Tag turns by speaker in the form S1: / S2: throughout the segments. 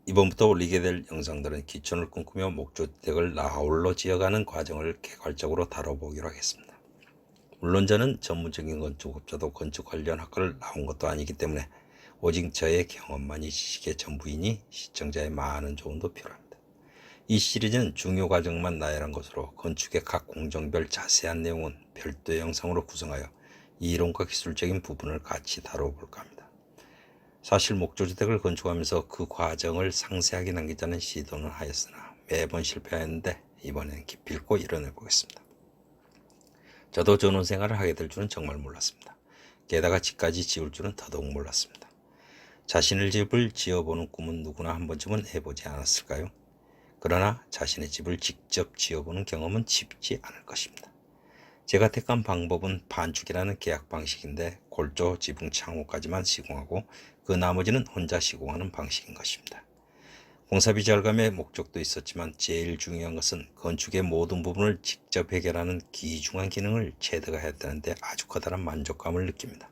S1: 이번부터 올리게 될 영상들은 기촌을 꿈꾸며 목조주택을 나홀로 지어가는 과정을 개괄적으로 다뤄보기로 하겠습니다. 물론 저는 전문적인 건축업자도 건축 관련 학과를 나온 것도 아니기 때문에 오직 저의 경험만이 지식의 전부이니 시청자의 많은 조언도 필요합니다. 이 시리즈는 중요 과정만 나열한 것으로 건축의 각 공정별 자세한 내용은 별도의 영상으로 구성하여 이론과 기술적인 부분을 같이 다뤄볼까 합니다. 사실 목조주택을 건축하면서 그 과정을 상세하게 남기자는 시도는 하였으나 매번 실패하였는데 이번에는 기필코 이뤄내 보겠습니다. 저도 전원생활을 하게 될 줄은 정말 몰랐습니다. 게다가 집까지 지을 줄은 더더욱 몰랐습니다. 자신의 집을 지어보는 꿈은 누구나 한 번쯤은 해보지 않았을까요? 그러나 자신의 집을 직접 지어보는 경험은 쉽지 않을 것입니다. 제가 택한 방법은 반축이라는 계약 방식인데 골조, 지붕, 창호까지만 시공하고 그 나머지는 혼자 시공하는 방식인 것입니다. 공사비 절감의 목적도 있었지만 제일 중요한 것은 건축의 모든 부분을 직접 해결하는 귀중한 기능을 체득하였다는데 아주 커다란 만족감을 느낍니다.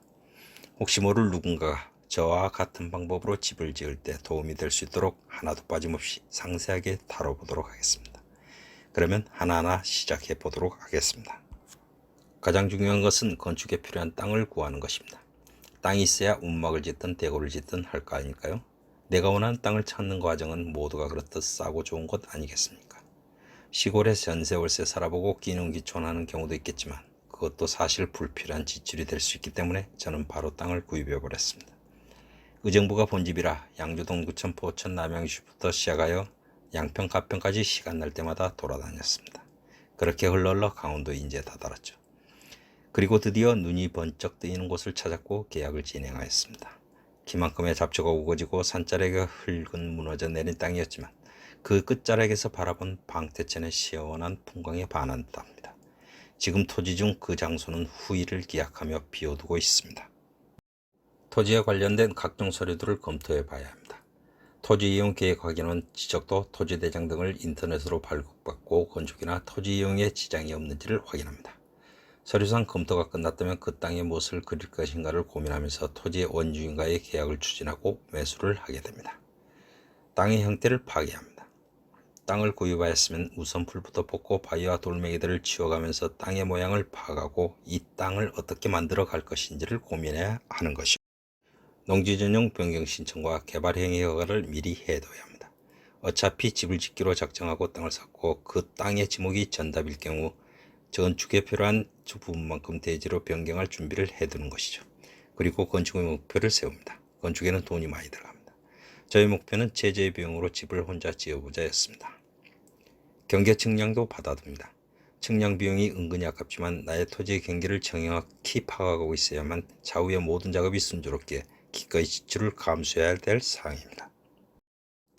S1: 혹시 모를 누군가가 저와 같은 방법으로 집을 지을 때 도움이 될 수 있도록 하나도 빠짐없이 상세하게 다뤄보도록 하겠습니다. 그러면 하나하나 시작해 보도록 하겠습니다. 가장 중요한 것은 건축에 필요한 땅을 구하는 것입니다. 땅이 있어야 움막을 짓든 대고를 짓든 할 거 아닐까요? 내가 원하는 땅을 찾는 과정은 모두가 그렇듯 싸고 좋은 것 아니겠습니까? 시골에 전세월세 살아보고 기농기촌하는 경우도 있겠지만 그것도 사실 불필요한 지출이 될 수 있기 때문에 저는 바로 땅을 구입해 버렸습니다. 의정부가 본집이라 양주동, 구천, 포천, 남양주부터 시작하여 양평, 가평까지 시간 날 때마다 돌아다녔습니다. 그렇게 흘러 강원도 인제에 다다랐죠. 그리고 드디어 눈이 번쩍 뜨이는 곳을 찾았고 계약을 진행하였습니다. 키만큼의 잡초가 우거지고 산자락이 흙은 무너져 내린 땅이었지만 그 끝자락에서 바라본 방태천의 시원한 풍광에 반한답니다. 지금 토지 중 그 장소는 후일을 기약하며 비워두고 있습니다. 토지에 관련된 각종 서류들을 검토해 봐야 합니다. 토지 이용 계획 확인은 지적도, 토지대장 등을 인터넷으로 발급받고 건축이나 토지 이용에 지장이 없는지를 확인합니다. 서류상 검토가 끝났다면 그 땅에 무엇을 그릴 것인가를 고민하면서 토지의 원주인과의 계약을 추진하고 매수를 하게 됩니다. 땅의 형태를 파악합니다. 땅을 구입하였으면 우선 풀부터 뽑고 바위와 돌멩이들을 치워가면서 땅의 모양을 파악하고 이 땅을 어떻게 만들어 갈 것인지를 고민해야 하는 것입니다. 농지 전용 변경 신청과 개발 행위 허가를 미리 해둬야 합니다. 어차피 집을 짓기로 작정하고 땅을 샀고 그 땅의 지목이 전답일 경우 건축에 필요한 부분만큼 대지로 변경할 준비를 해두는 것이죠. 그리고 건축의 목표를 세웁니다. 건축에는 돈이 많이 들어갑니다. 저의 목표는 제재 비용으로 집을 혼자 지어보자였습니다. 경계 측량도 받아둡니다. 측량 비용이 은근히 아깝지만 나의 토지의 경계를 정확히 파악하고 있어야만 차후의 모든 작업이 순조롭게 기꺼이 지출을 감수해야 될 사항입니다.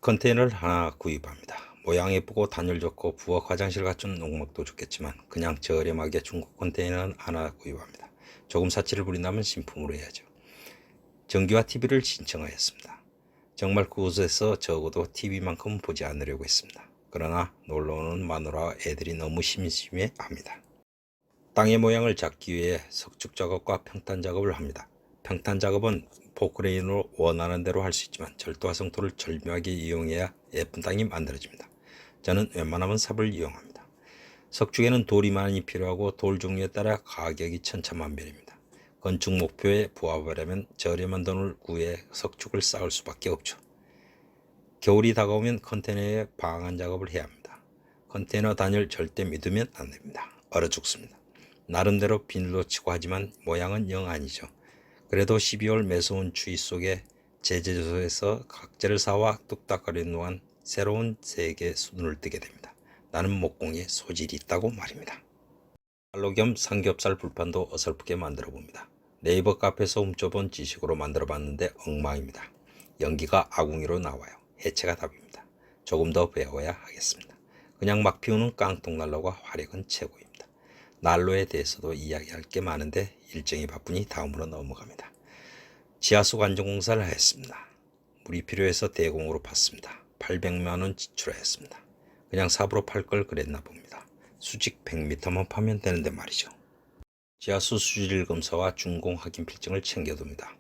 S1: 컨테이너를 하나 구입합니다. 모양 예쁘고 단열 좋고 부엌 화장실 갖춘 농막도 좋겠지만 그냥 저렴하게 중국 컨테이너는 하나 구입합니다. 조금 사치를 부린다면 신품으로 해야죠. 전기와 TV를 신청하였습니다. 정말 그곳에서 적어도 TV만큼은 보지 않으려고 했습니다. 그러나 놀러오는 마누라와 애들이 너무 심심해 합니다. 땅의 모양을 잡기 위해 석축 작업과 평탄 작업을 합니다. 평탄 작업은 포크레인으로 원하는 대로 할 수 있지만 절도와 성토를 절묘하게 이용해야 예쁜 땅이 만들어집니다. 저는 웬만하면 삽을 이용합니다. 석축에는 돌이 많이 필요하고 돌 종류에 따라 가격이 천차만별입니다. 건축 목표에 부합하려면 저렴한 돈을 구해 석축을 쌓을 수밖에 없죠. 겨울이 다가오면 컨테이너에 방한 작업을 해야 합니다. 컨테이너 단열 절대 믿으면 안 됩니다. 얼어 죽습니다. 나름대로 비늘도 치고 하지만 모양은 영 아니죠. 그래도 12월 매서운 추위 속에 제재소에서 각재를 사와 뚝딱거리는 동안 새로운 세계에 눈을 뜨게 됩니다. 나는 목공에 소질이 있다고 말입니다. 난로 겸 삼겹살 불판도 어설프게 만들어 봅니다. 네이버 카페에서 훔쳐본 지식으로 만들어 봤는데 엉망입니다. 연기가 아궁이로 나와요. 해체가 답입니다. 조금 더 배워야 하겠습니다. 그냥 막 피우는 깡통난로가 화력은 최고입니다. 난로에 대해서도 이야기할 게 많은데 일정이 바쁘니 다음으로 넘어갑니다. 지하수 관정공사를 했습니다. 물이 필요해서 대공으로 팠습니다. 800만원 지출하였습니다. 그냥 삽으로 팔 걸 그랬나 봅니다. 수직 100m만 파면 되는데 말이죠. 지하수 수질 검사와 준공 확인 필증을 챙겨둡니다.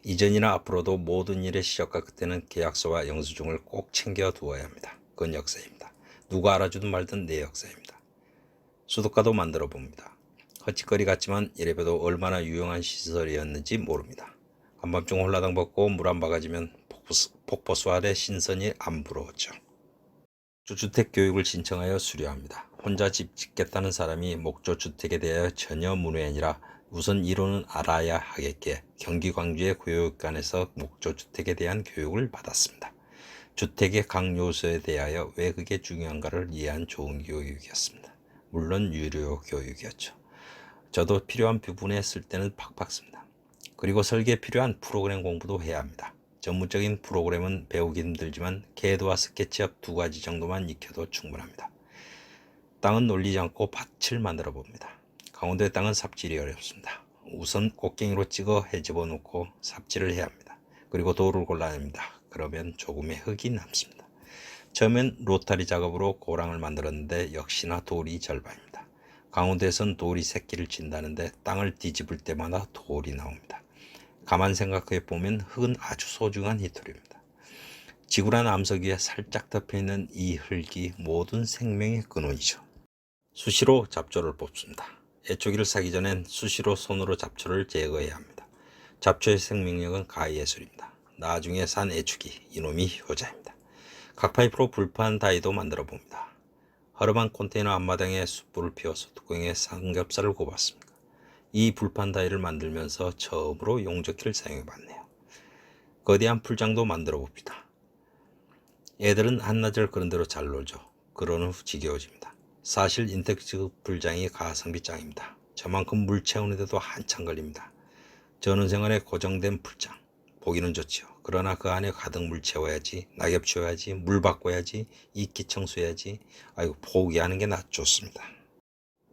S1: 이전이나 앞으로도 모든 일의 시작과 끝에는 계약서와 영수증을 꼭 챙겨두어야 합니다. 그건 역사입니다. 누가 알아주든 말든 내 역사입니다. 수도가도 만들어 봅니다. 헛짓거리 같지만 이래봬도 얼마나 유용한 시설이었는지 모릅니다. 한밤중 홀라당 벗고 물 한 바가지면 폭포수 아래 신선이 안 부러웠죠. 주택 교육을 신청하여 수료합니다. 혼자 집 짓겠다는 사람이 목조 주택에 대하여 전혀 문외아니라 우선 이론은 알아야 하겠기에 경기 광주의 교육관에서 목조 주택에 대한 교육을 받았습니다. 주택의 각 요소에 대하여 왜 그게 중요한가를 이해한 좋은 교육이었습니다. 물론 유료 교육이었죠. 저도 필요한 부분에 쓸 때는 팍팍 씁니다. 그리고 설계에 필요한 프로그램 공부도 해야 합니다. 전문적인 프로그램은 배우기 힘들지만 캐드와 스케치업 2가지 정도만 익혀도 충분합니다. 땅은 놀리지 않고 밭을 만들어 봅니다. 강원도의 땅은 삽질이 어렵습니다. 우선 꽃갱이로 찍어 헤집어 놓고 삽질을 해야 합니다. 그리고 돌을 골라야 합니다. 그러면 조금의 흙이 남습니다. 처음엔 로타리 작업으로 고랑을 만들었는데 역시나 돌이 절반입니다. 강원도에선 돌이 새끼를 친다는데 땅을 뒤집을 때마다 돌이 나옵니다. 가만 생각해 보면 흙은 아주 소중한 희토리입니다. 지구란 암석 위에 살짝 덮여있는 이 흙이 모든 생명의 근원이죠. 수시로 잡초를 뽑습니다. 애초기를 사기 전엔 수시로 손으로 잡초를 제거해야 합니다. 잡초의 생명력은 가히예술입니다. 나중에 산 애초기, 이놈이 효자입니다. 각파이프로 불판 다이도 만들어 봅니다. 허름한 컨테이너 앞마당에 숯불을 피워서 뚜껑에 삼겹살을 굽었습니다. 이 불판 다이를 만들면서 처음으로 용접기를 사용해 봤네요. 거대한 풀장도 만들어 봅니다. 애들은 한나절 그런 대로 잘 놀죠. 그러는 후 지겨워집니다. 사실 인텍스 풀장이 가성비 짱입니다. 저만큼 물 채우는데도 한참 걸립니다. 전원생활에 고정된 풀장. 보기는 좋지요. 그러나 그 안에 가득 물 채워야지, 낙엽 치워야지, 물 바꿔야지, 이끼 청소해야지. 아이고 포기하는 게 낫 좋습니다.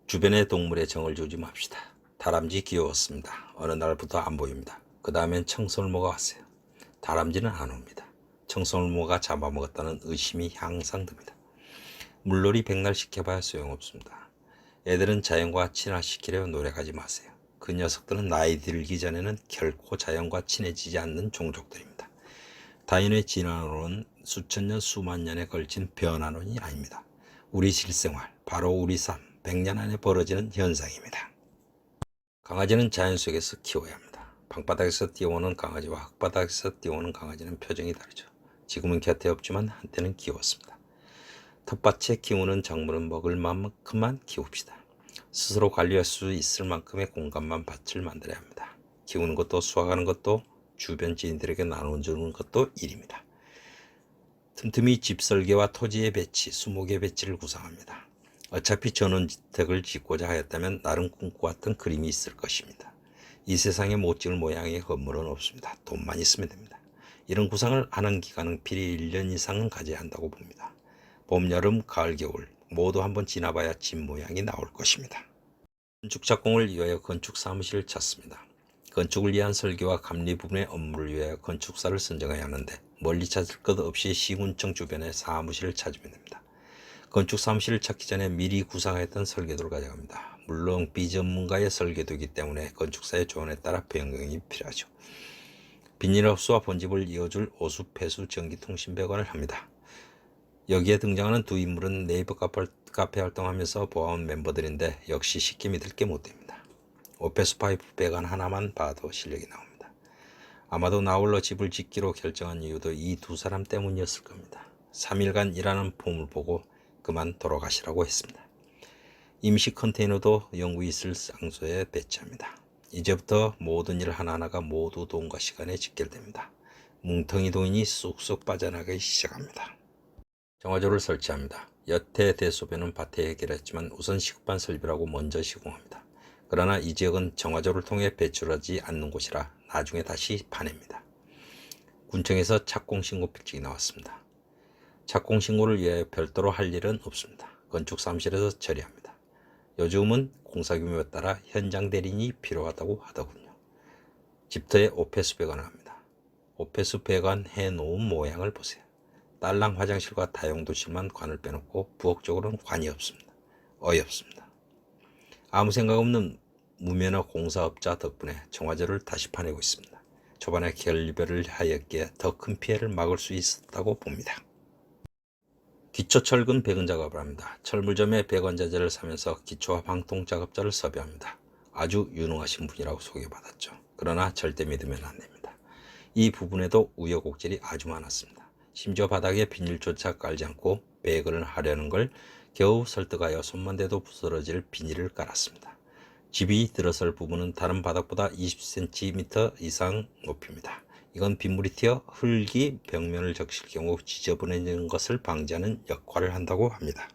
S1: 주변의 동물에 정을 주지 맙시다. 다람쥐 귀여웠습니다. 어느 날부터 안 보입니다. 그 다음엔 청설모가 왔어요. 다람쥐는 안 옵니다. 청설모가 잡아먹었다는 의심이 항상 듭니다. 물놀이 백날 시켜봐야 소용없습니다. 애들은 자연과 친화시키려 노력하지 마세요. 그 녀석들은 나이 들기 전에는 결코 자연과 친해지지 않는 종족들입니다. 다인의 진화론은 수천 년 수만 년에 걸친 변화론이 아닙니다. 우리 실생활, 바로 우리 삶, 100년 안에 벌어지는 현상입니다. 강아지는 자연 속에서 키워야 합니다. 방바닥에서 뛰어오는 강아지와 흙바닥에서 뛰어오는 강아지는 표정이 다르죠. 지금은 곁에 없지만 한때는 키웠습니다. 텃밭에 키우는 작물은 먹을 만큼만 키웁시다. 스스로 관리할 수 있을 만큼의 공간만 밭을 만들어야 합니다. 키우는 것도 수확하는 것도 주변 지인들에게 나눠주는 것도 일입니다. 틈틈이 집 설계와 토지의 배치, 수목의 배치를 구상합니다. 어차피 전원주택을 짓고자 하였다면 나름 꿈꿔왔던 그림이 있을 것입니다. 이 세상에 못 지을 모양의 건물은 없습니다. 돈만 있으면 됩니다. 이런 구상을 하는 기간은 필히 1년 이상은 가져야 한다고 봅니다. 봄, 여름, 가을, 겨울 모두 한번 지나봐야 집 모양이 나올 것입니다. 건축 작공을 위하여 건축 사무실을 찾습니다. 건축을 위한 설계와 감리 부분의 업무를 위하여 건축사를 선정해야 하는데 멀리 찾을 것 없이 시군청 주변에 사무실을 찾으면 됩니다. 건축 사무실을 찾기 전에 미리 구상했던 설계도를 가져갑니다. 물론 비전문가의 설계도이기 때문에 건축사의 조언에 따라 변경이 필요하죠. 비닐하우스와 본집을 이어줄 오수, 폐수, 전기통신 배관을 합니다. 여기에 등장하는 두 인물은 네이버 카페 활동하면서 보아온 멤버들인데 역시 쉽게 믿을 게 못 됩니다. 오페스 파이프 배관 하나만 봐도 실력이 나옵니다. 아마도 나홀로 집을 짓기로 결정한 이유도 이 두 사람 때문이었을 겁니다. 3일간 일하는 폼을 보고 그만 돌아가시라고 했습니다. 임시 컨테이너도 영구 있을 장소에 배치합니다. 이제부터 모든 일 하나하나가 모두 돈과 시간에 직결됩니다. 뭉텅이 돈이 쑥쑥 빠져나가기 시작합니다. 정화조를 설치합니다. 여태 대소변은 밭에 해결했지만 우선 시급한 설비라고 먼저 시공합니다. 그러나 이 지역은 정화조를 통해 배출하지 않는 곳이라 나중에 다시 파냅니다. 군청에서 착공신고 필증이 나왔습니다. 착공신고를 위해 별도로 할 일은 없습니다. 건축 사무실에서 처리합니다. 요즘은 공사 규모에 따라 현장 대리인이 필요하다고 하더군요. 집터에 오페스 배관을 합니다. 오페스 배관 해놓은 모양을 보세요. 딸랑 화장실과 다용도실만 관을 빼놓고 부엌 쪽으로는 관이 없습니다. 어이없습니다. 아무 생각 없는 무면허 공사업자 덕분에 정화조를 다시 파내고 있습니다. 초반에 결별을 하였기에 더 큰 피해를 막을 수 있었다고 봅니다. 기초철근 배근 작업을 합니다. 철물점에 배관자재를 사면서 기초와 방통 작업자를 섭외합니다. 아주 유능하신 분이라고 소개받았죠. 그러나 절대 믿으면 안 됩니다. 이 부분에도 우여곡절이 아주 많았습니다. 심지어 바닥에 비닐조차 깔지 않고 배근을 하려는 걸 겨우 설득하여 손만 대도 부스러질 비닐을 깔았습니다. 집이 들어설 부분은 다른 바닥보다 20cm 이상 높입니다. 이건 빗물이 튀어 흙이 벽면을 적실 경우 지저분해지는 것을 방지하는 역할을 한다고 합니다.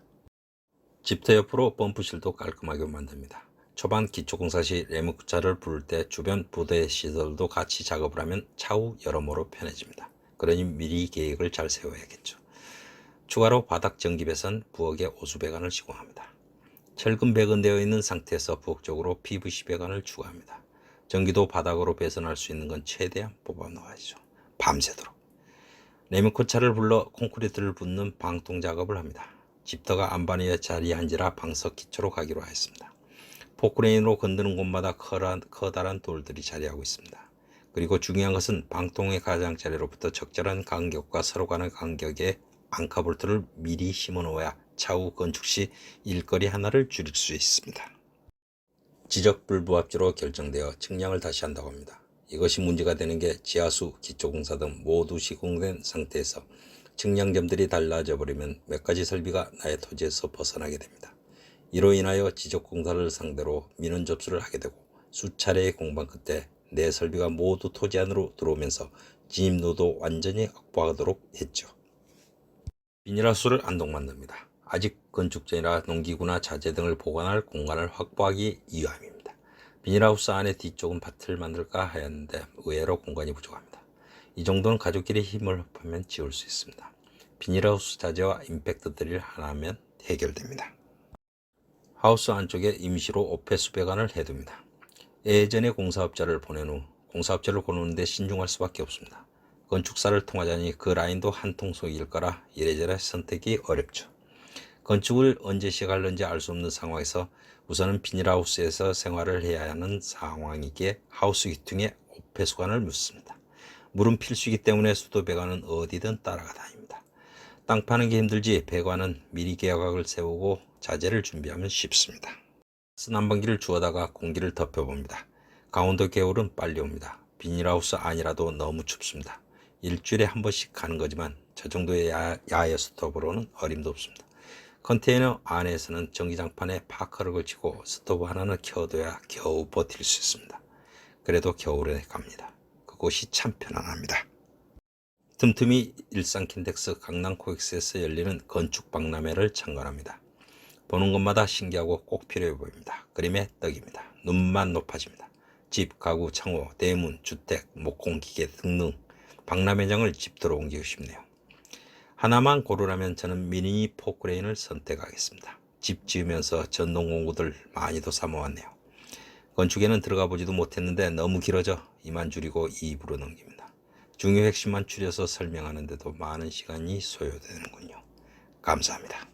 S1: 집터 옆으로 펌프실도 깔끔하게 만듭니다. 초반 기초공사 시 레모차를 부를 때 주변 부대 시설도 같이 작업을 하면 차후 여러모로 편해집니다. 그러니 미리 계획을 잘 세워야겠죠. 추가로 바닥 전기배선 부엌에 오수배관을 시공합니다. 철근 배건되어 있는 상태에서 부엌 쪽으로 PVC 배관을 추가합니다. 전기도 바닥으로 배선할 수 있는 건 최대한 뽑아 넣어야죠. 밤새도록. 레미코차를 불러 콘크리트를 붓는 방통 작업을 합니다. 집터가 안반이에 자리한지라 방석 기초로 가기로 하였습니다. 포크레인으로 건드는 곳마다 커다란 돌들이 자리하고 있습니다. 그리고 중요한 것은 방통의 가장자리로부터 적절한 간격과 서로 간의 간격에 앙카볼트를 미리 심어 놓아야 차후 건축 시 일거리 하나를 줄일 수 있습니다. 지적불부합지로 결정되어 측량을 다시 한다고 합니다. 이것이 문제가 되는 게 지하수, 기초공사 등 모두 시공된 상태에서 측량점들이 달라져 버리면 몇 가지 설비가 나의 토지에서 벗어나게 됩니다. 이로 인하여 지적공사를 상대로 민원 접수를 하게 되고 수차례의 공방 끝에 내 설비가 모두 토지 안으로 들어오면서 진입로도 완전히 확보하도록 했죠. 비닐하우스를 안동 만듭니다. 아직 건축 전이라 농기구나 자재 등을 보관할 공간을 확보하기 위함입니다. 비닐하우스 안에 뒤쪽은 밭을 만들까 하였는데 의외로 공간이 부족합니다. 이 정도는 가족끼리 힘을 합하면 지을 수 있습니다. 비닐하우스 자재와 임팩트 드릴 하나면 해결됩니다. 하우스 안쪽에 임시로 오페스 배관을 해둡니다. 예전에 공사업자를 보낸 후 공사업체를 고르는데 신중할 수밖에 없습니다. 건축사를 통하자니 그 라인도 한 통속일 거라 이래저래 선택이 어렵죠. 건축을 언제 시작할는지 알 수 없는 상황에서 우선은 비닐하우스에서 생활을 해야 하는 상황이기에 하우스 귀퉁이에 오페수관을 묻습니다. 물은 필수이기 때문에 수도 배관은 어디든 따라가 다닙니다. 땅 파는 게 힘들지 배관은 미리 계약을 세우고 자재를 준비하면 쉽습니다. 난방기를 주워다가 공기를 덮여봅니다. 강원도 겨울은 빨리 옵니다. 비닐하우스 안이라도 너무 춥습니다. 일주일에 한 번씩 가는 거지만 저 정도의 야외 스토브로는 어림도 없습니다. 컨테이너 안에서는 전기장판에 파커를 걸치고 스토브 하나는 켜둬야 겨우 버틸 수 있습니다. 그래도 겨울에 갑니다. 그곳이 참 편안합니다. 틈틈이 일산킨텍스 강남 코엑스에서 열리는 건축 박람회를 참관합니다. 보는 것마다 신기하고 꼭 필요해 보입니다. 그림의 떡입니다. 눈만 높아집니다. 집, 가구, 창호, 대문, 주택, 목공기계 등등 박람회장을 집터로 옮기고 싶네요. 하나만 고르라면 저는 미니 포크레인을 선택하겠습니다. 집 지으면서 전동 공구들 많이도 사모았네요. 건축에는 들어가 보지도 못했는데 너무 길어져 이만 줄이고 2부로 넘깁니다. 중요 핵심만 추려서 설명하는데도 많은 시간이 소요되는군요. 감사합니다.